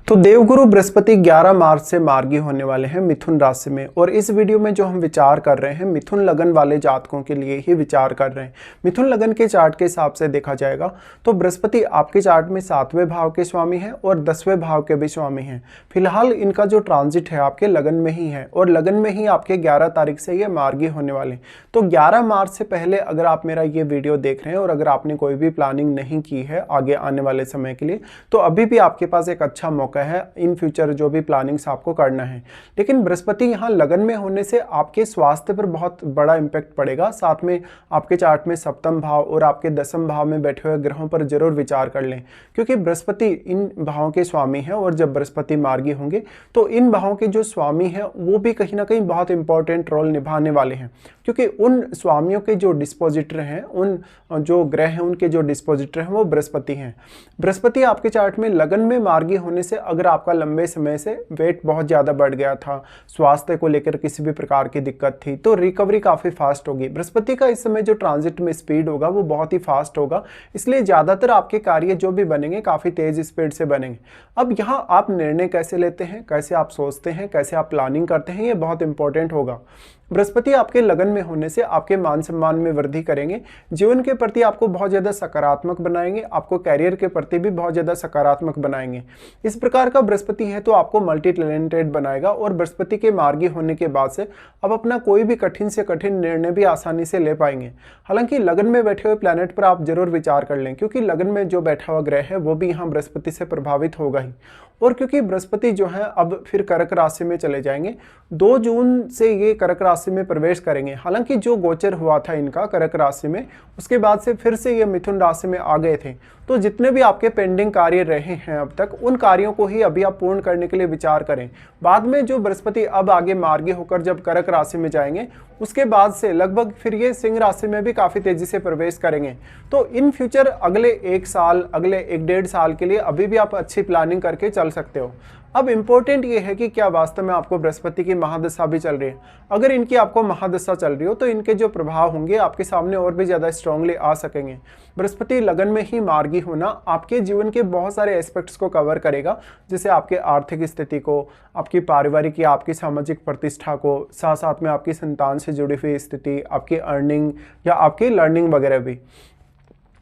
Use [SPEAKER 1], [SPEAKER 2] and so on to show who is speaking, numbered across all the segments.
[SPEAKER 1] तो देवगुरु बृहस्पति 11 मार्च से मार्गी होने वाले हैं मिथुन राशि में। और इस वीडियो में जो हम विचार कर रहे हैं मिथुन लगन वाले जातकों के लिए ही विचार कर रहे हैं। मिथुन लगन के चार्ट के हिसाब से देखा जाएगा तो बृहस्पति आपके चार्ट में 7वें भाव के स्वामी हैं और 10वें भाव के भी स्वामी हैं। फिलहाल इनका जो ट्रांजिट है आपके लगन में ही है और लगन में ही आपके 11 तारीख से ये मार्गी होने वाले। तो 11 मार्च से पहले अगर आप मेरा ये वीडियो देख रहे हैं और अगर आपने कोई भी प्लानिंग नहीं की है आगे आने वाले समय के लिए, तो अभी भी आपके पास एक अच्छा मौका है इन फ्यूचर जो भी प्लानिंग्स आपको करना है। लेकिन बृहस्पति यहाँ लगन में होने से आपके स्वास्थ्य पर बहुत बड़ा इंपैक्ट पड़ेगा। साथ में आपके चार्ट में सप्तम भाव और आपके दसम भाव में बैठे हुए ग्रहों पर जरूर विचार कर लें, क्योंकि बृहस्पति इन भावों के स्वामी हैं और जब बृहस्पति मार्गी होंगे तो इन भावों के जो स्वामी हैं वो भी कहीं ना कहीं बहुत इंपॉर्टेंट रोल निभाने वाले हैं, क्योंकि उन स्वामियों के जो डिस्पोजिटर हैं, उन जो ग्रह हैं उनके जो डिस्पोजिटर हैं वो बृहस्पति हैं। बृहस्पति आपके चार्ट में लगन में मार्गी होने से अगर आपका लंबे समय से वेट बहुत ज़्यादा बढ़ गया था, स्वास्थ्य को लेकर किसी भी प्रकार की दिक्कत थी, तो रिकवरी काफ़ी फास्ट होगी। बृहस्पति का इस समय जो ट्रांजिट में स्पीड होगा वो बहुत ही फास्ट होगा, इसलिए ज़्यादातर आपके कार्य जो भी बनेंगे काफ़ी तेज़ स्पीड से बनेंगे। अब यहाँ आप निर्णय कैसे लेते हैं, कैसे आप सोचते हैं, कैसे आप प्लानिंग करते हैं, ये बहुत इंपॉर्टेंट होगा। बृहस्पति आपके लगन में होने से आपके मान सम्मान में वृद्धि करेंगे, जीवन के प्रति आपको बहुत ज़्यादा सकारात्मक बनाएंगे, आपको कैरियर के प्रति भी बहुत ज़्यादा सकारात्मक बनाएंगे। इस प्रकार का बृहस्पति है तो आपको मल्टी टैलेंटेड बनाएगा और बृहस्पति के मार्गी होने के बाद से आप अपना कोई भी कठिन से कठिन निर्णय भी आसानी से ले पाएंगे। हालांकि लगन में बैठे हुए प्लैनेट पर आप जरूर विचार कर लें, क्योंकि लगन में जो बैठा हुआ ग्रह है वो भी यहाँ बृहस्पति से प्रभावित होगा ही। और क्योंकि बृहस्पति जो है अब फिर कर्क राशि में चले जाएंगे, 2 जून से ये कर्क राशि में प्रवेश करेंगे। हालांकि जो गोचर हुआ था इनका कर्क राशि में, उसके बाद से फिर से ये मिथुन राशि में आ गए थे। तो जितने भी आपके पेंडिंग कार्य रहे हैं अब तक, उन कार्यों को ही अभी आप पूर्ण करने के लिए विचार करें। बाद में जो बृहस्पति अब आगे मार्गी होकर जब कर्क राशि में जाएंगे, उसके बाद से लगभग फिर ये सिंह राशि में भी काफ़ी तेजी से प्रवेश करेंगे। तो इन फ्यूचर अगले 1 साल, अगले 1-1.5 साल के लिए अभी भी आप अच्छी प्लानिंग करके चल सकते हो। अब इम्पोर्टेंट ये है कि क्या वास्तव में आपको बृहस्पति की महादशा भी चल रही है। अगर इनकी आपको महादशा चल रही हो तो इनके जो प्रभाव होंगे आपके सामने और भी ज़्यादा स्ट्रांगली आ सकेंगे। बृहस्पति लगन में ही मार्गी होना आपके जीवन के बहुत सारे एस्पेक्ट्स को कवर करेगा, जैसे आपके आर्थिक स्थिति को, आपकी पारिवारिक या आपकी सामाजिक प्रतिष्ठा को, साथ साथ में आपकी संतान से जुड़ी हुई स्थिति, आपकी अर्निंग या आपकी लर्निंग वगैरह भी।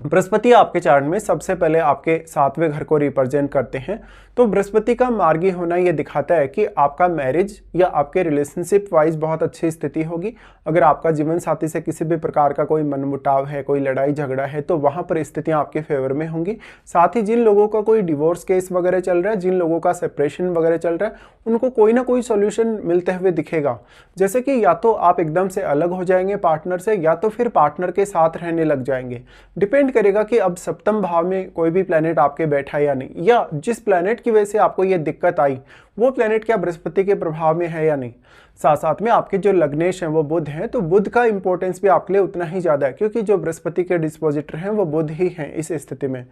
[SPEAKER 1] बृहस्पति आपके चार्ट में सबसे पहले आपके 7वें घर को रिप्रेजेंट करते हैं। तो बृहस्पति का मार्गी होना ये दिखाता है कि आपका मैरिज या आपके रिलेशनशिप वाइज बहुत अच्छी स्थिति होगी। अगर आपका जीवन साथी से किसी भी प्रकार का कोई मनमुटाव है, कोई लड़ाई झगड़ा है, तो वहाँ पर स्थितियाँ आपके फेवर में होंगी। साथ ही जिन लोगों का कोई डिवोर्स केस वगैरह चल रहा है, जिन लोगों का सेपरेशन वगैरह चल रहा है, उनको कोई ना कोई सोल्यूशन मिलते हुए दिखेगा। जैसे कि या तो आप एकदम से अलग हो जाएंगे पार्टनर से, या तो फिर पार्टनर के साथ रहने लग जाएंगे। डिपेंड करेगा कि अब सप्तम भाव में कोई भी प्लैनेट आपके बैठा है या नहीं, या जिस प्लैनेट की वजह से आपको ये दिक्कत आई वो प्लैनेट क्या बृहस्पति के प्रभाव में है या नहीं। साथ साथ में आपके जो लग्नेश हैं वो बुध हैं, तो बुध का इंपॉर्टेंस भी आपके लिए उतना ही ज़्यादा है, क्योंकि जो बृहस्पति के डिस्पोजिटर हैं वो बुध ही हैं। इस स्थिति में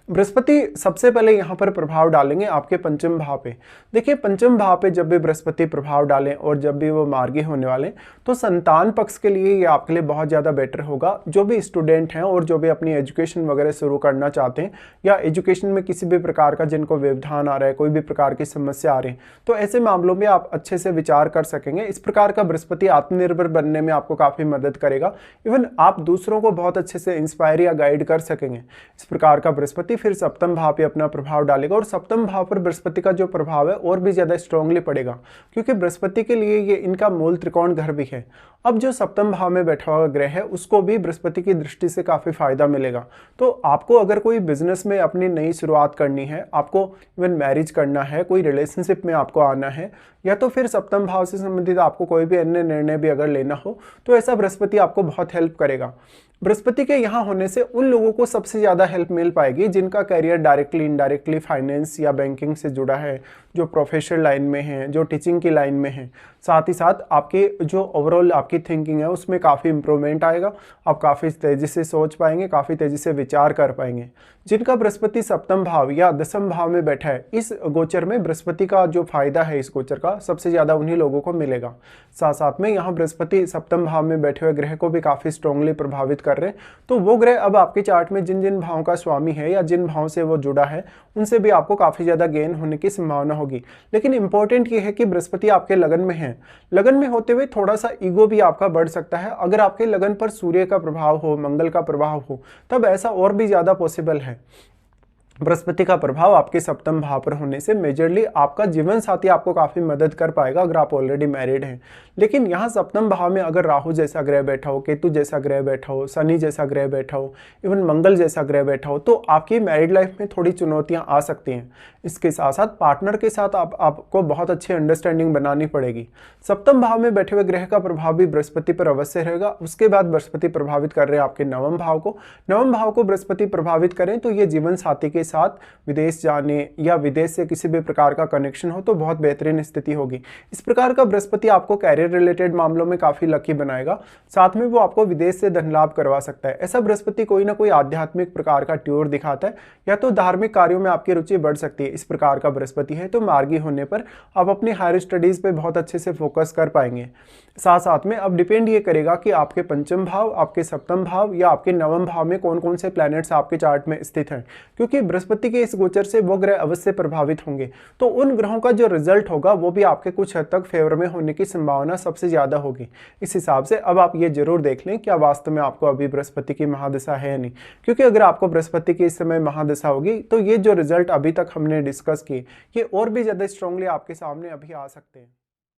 [SPEAKER 1] बृहस्पति सबसे पहले यहाँ पर प्रभाव डालेंगे आपके पंचम भाव पे। देखिए, पंचम भाव पे जब भी बृहस्पति प्रभाव डालें और जब भी वो मार्गी होने वाले, तो संतान पक्ष के लिए ये आपके लिए बहुत ज़्यादा बेटर होगा। जो भी स्टूडेंट हैं और जो भी अपनी एजुकेशन वगैरह शुरू करना चाहते हैं, या एजुकेशन में किसी भी प्रकार का जिनको व्यवधान आ रहा है, कोई भी प्रकार की समस्या आ रही है, तो ऐसे मामलों में आप अच्छे से विचार कर सकेंगे। इस प्रकार का बृहस्पति आत्मनिर्भर बनने में आपको काफी मदद करेगा। इवन आप दूसरों को बहुत अच्छे से इंस्पायर या गाइड कर सकेंगे। इस प्रकार का बृहस्पति फिर सप्तम भाव पे अपना प्रभाव डालेगा, और सप्तम भाव पर बृहस्पति का जो प्रभाव है और भी ज्यादा स्ट्रांगली पड़ेगा, क्योंकि बृहस्पति के लिए ये इनका मूल त्रिकोण घर भी है। अब जो सप्तम भाव में बैठा हुआ ग्रह है उसको भी बृहस्पति की दृष्टि से काफी फायदा मिलेगा। तो आपको अगर कोई बिजनेस में अपनी नई शुरुआत करनी है, आपको इवन मैरिज करना है, कोई रिलेशनशिप में आपको आना है, या तो फिर सप्तम भाव से संबंधित आपको कोई भी अन्य निर्णय भी अगर लेना हो, तो ऐसा बृहस्पति आपको बहुत हेल्प करेगा। बृहस्पति के यहाँ होने से उन लोगों को सबसे ज़्यादा हेल्प मिल पाएगी जिनका करियर डायरेक्टली इनडायरेक्टली फाइनेंस या बैंकिंग से जुड़ा है, जो प्रोफेशनल लाइन में है, जो टीचिंग की लाइन में है। साथ ही साथ आपके जो ओवरऑल आपकी थिंकिंग है उसमें काफ़ी इंप्रूवमेंट आएगा। आप काफ़ी तेज़ी से सोच पाएंगे, काफ़ी तेज़ी से विचार कर पाएंगे। जिनका बृहस्पति सप्तम भाव या दसम भाव में बैठा है, इस गोचर में बृहस्पति का जो फायदा है इस गोचर का सबसे ज़्यादा उन्हीं लोगों को मिलेगा। साथ साथ में यहाँ बृहस्पति सप्तम भाव में बैठे हुए ग्रह को भी काफ़ी स्ट्रांगली प्रभावित कर कर रहे हैं, तो वो ग्रह अब आपके चार्ट में जिन जिन भावों का स्वामी है या जिन भावों से वो जुड़ा है उनसे भी आपको काफ़ी ज़्यादा गेन होने की संभावना होगी। लेकिन इंपॉर्टेंट ये है कि बृहस्पति आपके लगन में है। लगन में होते हुए थोड़ा सा ईगो भी आपका बढ़ सकता है। अगर आपके लगन पर सूर्य का प्रभाव हो, मंगल का प्रभाव हो, तब ऐसा और भी ज़्यादा पॉसिबल है। बृहस्पति का प्रभाव आपके सप्तम भाव पर होने से मेजरली आपका जीवन साथी आपको काफ़ी मदद कर पाएगा अगर आप ऑलरेडी मैरिड हैं। लेकिन यहाँ सप्तम भाव में अगर राहु जैसा ग्रह बैठा हो, केतु जैसा ग्रह बैठा हो, शनि जैसा ग्रह बैठा हो, इवन मंगल जैसा ग्रह बैठा हो, तो आपकी मैरिड लाइफ में थोड़ी चुनौतियाँ आ सकती हैं। इसके साथ साथ पार्टनर के साथ आपको बहुत अच्छी अंडरस्टैंडिंग बनानी पड़ेगी। सप्तम भाव में बैठे हुए ग्रह का प्रभाव भी बृहस्पति पर अवश्य रहेगा। उसके बाद बृहस्पति प्रभावित कर रहे हैं आपके नवम भाव को। नवम भाव को बृहस्पति प्रभावित करें तो ये जीवन साथी के साथ विदेश जाने या विदेश से किसी भी प्रकार का कनेक्शन हो तो बहुत बेहतरीन स्थिति होगी। इस प्रकार का बृहस्पति आपको कैरियर रिलेटेड मामलों में काफी लकी बनाएगा। साथ में वो आपको विदेश से धन लाभ करवा सकता है। ऐसा बृहस्पति कोई ना कोई आध्यात्मिक प्रकार का ट्यूर दिखाता है या तो धार्मिक कार्यों में आपकी रुचि बढ़ सकती है। इस प्रकार का बृहस्पति है तो मार्गी होने पर आप अपनी हायर स्टडीज पे बहुत अच्छे से फोकस कर पाएंगे। साथ साथ में अब डिपेंड ये करेगा कि आपके पंचम भाव, आपके सप्तम भाव या आपके नवम भाव में कौन कौन से प्लैनेट्स आपके चार्ट में स्थित हैं, क्योंकि बृहस्पति के इस गोचर से वो ग्रह अवश्य प्रभावित होंगे। तो उन ग्रहों का जो रिजल्ट होगा वो भी आपके कुछ हद तक फेवर में होने की संभावना सबसे ज्यादा होगी। इस हिसाब से अब आप ये जरूर देख लें क्या वास्तव में आपको अभी बृहस्पति की महादशा है या नहीं, क्योंकि अगर आपको बृहस्पति की इस समय महादशा होगी तो ये जो रिजल्ट अभी तक हमने डिस्कस किए ये और भी ज्यादा स्ट्रांगली आपके सामने अभी आ सकते हैं।